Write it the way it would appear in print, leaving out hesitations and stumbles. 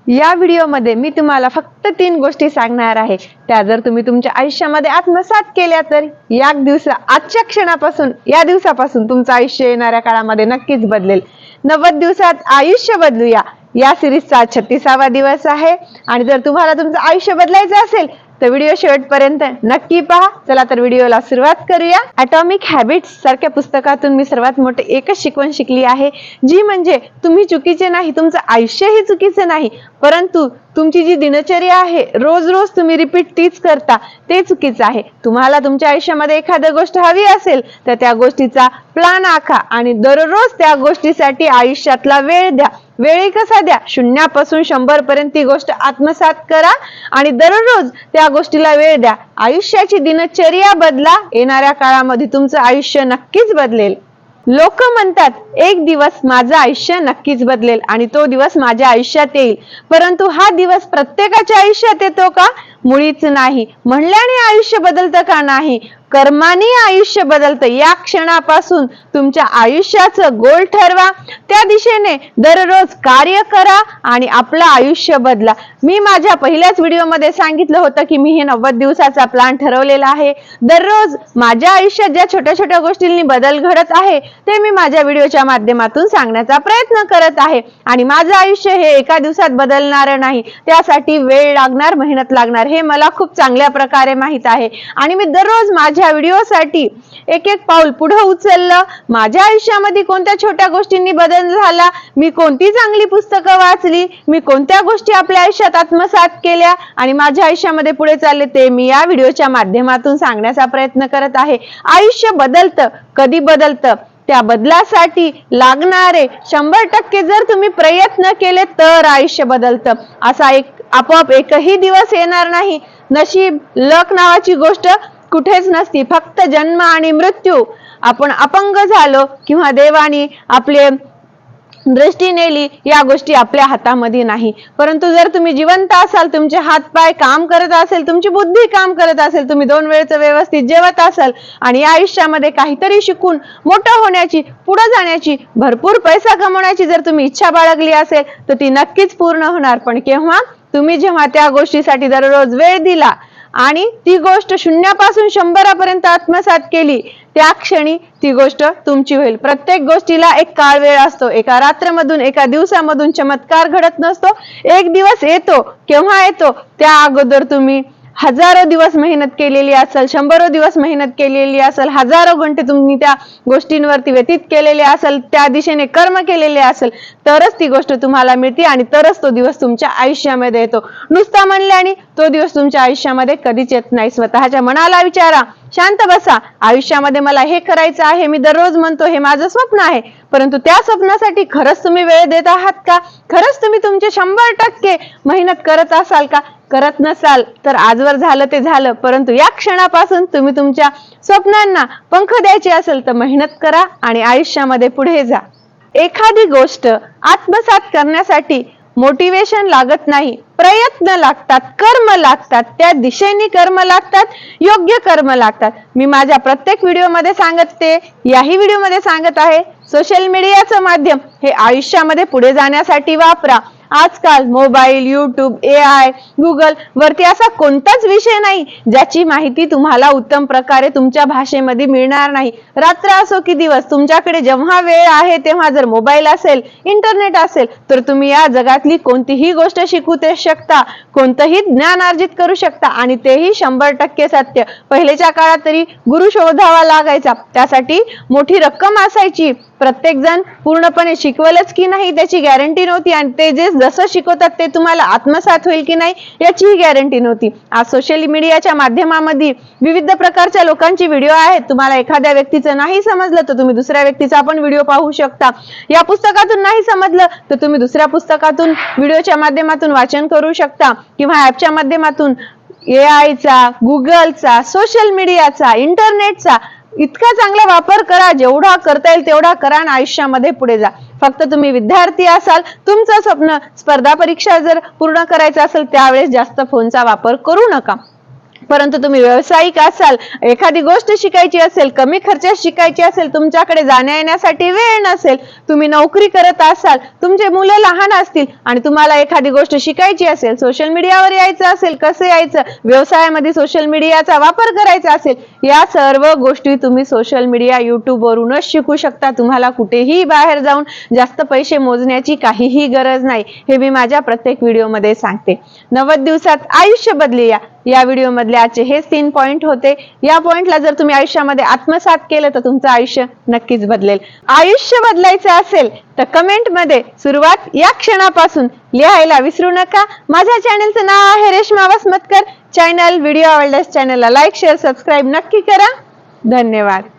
या व्हिडिओमध्ये मी तुम्हाला फक्त 3 गोष्टी सांगणार आहे। त्या जर तुम्ही तुमच्या आयुष्यामध्ये आत्मसात केल्या तर आजच्या क्षणापासून या दिवसापासून तुमचं आयुष्य येणाऱ्या काळामध्ये नक्कीच बदलेल। 90 दिवसात आयुष्य बदलूया या सिरीजचा 36वा दिवस आहे आणि जर तुम्हाला तुमचं आयुष्य बदलायचं असेल तर व्हिडिओ शेवटपर्यंत नक्की पहा। चला तर व्हिडिओला सुरुवात करूया। ॲटॉमिक हॅबिट्स सारख्या पुस्तकातून मी सर्वात मोठे एकच शिकवण शिकली आहे, जी म्हणजे तुम्ही चुकीचे नाही, तुमचं आयुष्यही चुकीचं नाही, परंतु तुमची जी दिनचर्या आहे रोज रोज तुम्ही रिपीट तीच करता ते चुकीचं आहे। तुम्हाला तुमच्या आयुष्यामध्ये एखादी गोष्ट हवी असेल तर त्या गोष्टीचा प्लॅन आखा आणि दररोज त्या गोष्टीसाठी आयुष्यातला वेळ द्या। वेळ कसा द्या? 0 पासून 100 पर्यंत ती गोष्ट आत्मसात करा आणि दररोज त्या गोष्टीला वेळ द्या। आयुष्याची दिनचर्या बदला, येणाऱ्या काळामध्ये तुमचं आयुष्य नक्कीच बदलेल। लोक म्हणतात एक दिवस माझं आयुष्य नक्कीच बदलेल आणि तो दिवस माझ्या आयुष्यात येईल, परंतु हा दिवस प्रत्येकाच्या आयुष्यात येतो का? मुळीच नाही। म्हणल्याने आयुष्य बदलतं का? नाही, कर्माने आयुष्य बदलतं। या क्षणापासून तुमच्या आयुष्याचं गोल ठरवा, त्या दिशेने दररोज कार्य करा आणि आपलं आयुष्य बदला। मी माझ्या पहिल्याच व्हिडिओमध्ये सांगितलं होतं की मी हे 90 दिवसाचा प्लॅन ठरवलेला आहे। दररोज माझ्या आयुष्यात ज्या छोट्या छोट्या गोष्टींनी बदल घडत आहे ते मी माझ्या व्हिडिओच्या माध्यमातून सांगण्याचा प्रयत्न करत आहे आणि माझं आयुष्य हे एका दिवसात बदलणार नाही, त्यासाठी वेळ लागणार, मेहनत लागणार, हे मला खूप चांगल्या प्रकारे माहित आहे आणि मी दररोज माझ्या व्हिडिओसाठी एक एक पाऊल पुढे उचललं। माझ्या आयुष्यामध्ये कोणत्या छोट्या गोष्टींनी बदल झाला, मी कोणती चांगली पुस्तकं वाचली, मी कोणत्या गोष्टी आपल्या आयुष्यात आत्मसात केल्या आणि माझ्या आयुष्यामध्ये पुढे चालले ते मी या व्हिडिओच्या माध्यमातून सांगण्याचा प्रयत्न करत आहे। आयुष्य बदलतं, कधी बदलतं? त्या बदलासाठी लागणारे 100% जर तुम्ही प्रयत्न केले तर आयुष्य बदलतं। असा आपोआप एकही दिवस येणार नाही। नशीब, लक नावाची गोष्ट कुठेच नसती, फक्त जन्म आणि मृत्यू। आपण अपंग झालो किंवा देवाने आपले दृष्टी नेली, या गोष्टी आपल्या हातामध्ये नाही, परंतु जर तुम्ही जिवंत असाल, तुमचे हात पाय काम करत असेल, तुमची बुद्धी काम करत असेल, तुम्ही 2 वेळचं व्यवस्थित जेवत असाल आणि या आयुष्यामध्ये काहीतरी शिकून मोठं होण्याची, पुढे जाण्याची, भरपूर पैसा कमवण्याची जर तुम्ही इच्छा बाळगली असेल तर ती नक्कीच पूर्ण होणार। पण केव्हा? तुम्ही जेव्हा त्या गोष्टीसाठी दररोज वेळ दिला आणि ती गोष्ट 0 पासून 100 पर्यंत आत्मसात केली, त्या क्षणी ती गोष्ट तुमची होईल। प्रत्येक गोष्टीला एक काळ वेळ असतो। एका रात्रमधून, एका दिवसामधून चमत्कार घडत नसतो। एक दिवस येतो, केव्हा येतो? त्या अगोदर तुम्ही हजारो दिवस मेहनत केलेली असेल, 100 दिवस मेहनत केलेली असेल, हजारो घंटे तुम्ही त्या गोष्टींवरती व्यतीत केलेले असेल, त्या दिशेने कर्म केलेले असेल, तरच ती गोष्ट तुम्हाला मिळते आणि तरच तो दिवस तुमच्या आयुष्यामध्ये येतो। नुसता म्हणल्याने तो दिवस तुमच्या आयुष्यामध्ये कधीच येत नाही। स्वतःच्या मनाला विचारा, शांत बसा, आयुष्यामध्ये मला हे करायचं आहे, मी दररोज म्हणतो हे माझं स्वप्न आहे, परंतु त्या स्वप्नासाठी खरंच तुम्ही वेळ देत आहात का? खरंच तुम्ही तुमचे 100% मेहनत करत असाल का? करत नसाल तर आजवर झालं ते झालं, परंतु या क्षणापासून तुम्ही तुमच्या स्वप्नांना पंख द्यायचे असेल तर मेहनत करा आणि आयुष्यामध्ये पुढे जा। एखादी गोष्ट आत्मसात करण्यासाठी मोटिवेशन लागत नाही, प्रयत्न लागतात, कर्म लागतात, त्या दिशेने कर्म लागतात, योग्य कर्म लागतात। मी माझ्या प्रत्येक व्हिडिओमध्ये सांगते, याही व्हिडिओमध्ये सांगत आहे, सोशल मीडियाचं माध्यम हे आयुष्यामध्ये पुढे जाण्यासाठी वापरा। आजकाल मोबाईल, यूट्यूब, AI, गुगल वरती असा कोणताच विषय नाही ज्याची माहिती तुम्हाला उत्तम प्रकारे तुमच्या भाषेमध्ये मिळणार नाही। रात्र असो की दिवस, तुमच्याकडे जेव्हा वेळ आहे तेव्हा जर मोबाईल असेल, इंटरनेट असेल तर तुम्ही या जगातली कोणतीही गोष्ट शिकू शकता, कोणतंही ज्ञान अर्जित करू शकता आणि तेही 100% सत्य। पहिलेच्या काळात तरी गुरु शोधावा लागायचा, त्यासाठी मोठी रक्कम असायची, प्रत्येक जण पूर्णपणे शिकवलच की नाही त्याची गॅरंटी नव्हती आणि ते जे जसं शिकवतात ते तुम्हाला आत्मसात होईल की नाही याचीही गॅरंटी नव्हती। आज सोशल मीडियाच्या माध्यमामध्ये विविध प्रकारच्या लोकांची व्हिडिओ आहेत। तुम्हाला एखाद्या व्यक्तीचं नाही समजलं तर तुम्ही दुसऱ्या व्यक्तीचा पण व्हिडिओ पाहू शकता। या पुस्तकातून नाही समजलं तर तुम्ही दुसऱ्या पुस्तकातून व्हिडिओच्या माध्यमातून वाचन करू शकता किंवा ॲपच्या माध्यमातून AI चा, गुगलचा, सोशल मीडियाचा, इंटरनेटचा इतका चांगला वापर करा, जेवढा करता येईल तेवढा करा आणि आयुष्यामध्ये पुढे जा। फक्त तुम्ही विद्यार्थी असाल, तुमचं स्वप्न स्पर्धा परीक्षा जर पूर्ण करायचं असेल त्यावेळेस जास्त फोनचा वापर करू नका। परंतु तुम्ही व्यावसायिक असाल, एखादी गोष्ट शिकायची असेल, कमी खर्चात शिकायची असेल, तुमच्याकडे जाण्या येण्यासाठी वेळ नसेल, तुम्ही नोकरी करत असाल, तुमचे मुलं लहान असतील आणि तुम्हाला एखादी गोष्ट शिकायची असेल, सोशल मीडियावर यायचं असेल, कसं यायचं, व्यवसायामध्ये सोशल मीडियाचा वापर करायचा असेल, या सर्व गोष्टी तुम्ही सोशल मीडिया युट्यूब वरूनच शिकू शकता. तुम्हाला कुठेही बाहेर जाऊन जास्त पैसे मोजण्याची काहीही गरज नाही. हे मी माझ्या प्रत्येक व्हिडिओमध्ये सांगते. 90 दिवसात आयुष्य बदलूया या व्हिडिओ मधले आजचे हेच 3 पॉइंट होते. या पॉइंटला जर तुम्ही आयुष्यामध्ये आत्मसात केलं तर तुमचं आयुष्य नक्कीच बदलेल. आयुष्य बदलायचं असेल तर कमेंट मध्ये सुरुवात या क्षणापासून लिहायला विसरू नका. माझ्या चॅनलचं नाव आहे रेश्मा वसमतकर. चॅनल व्हिडिओ आवडल्यास चॅनलला लाईक शेअर सबस्क्राईब नक्की करा. धन्यवाद.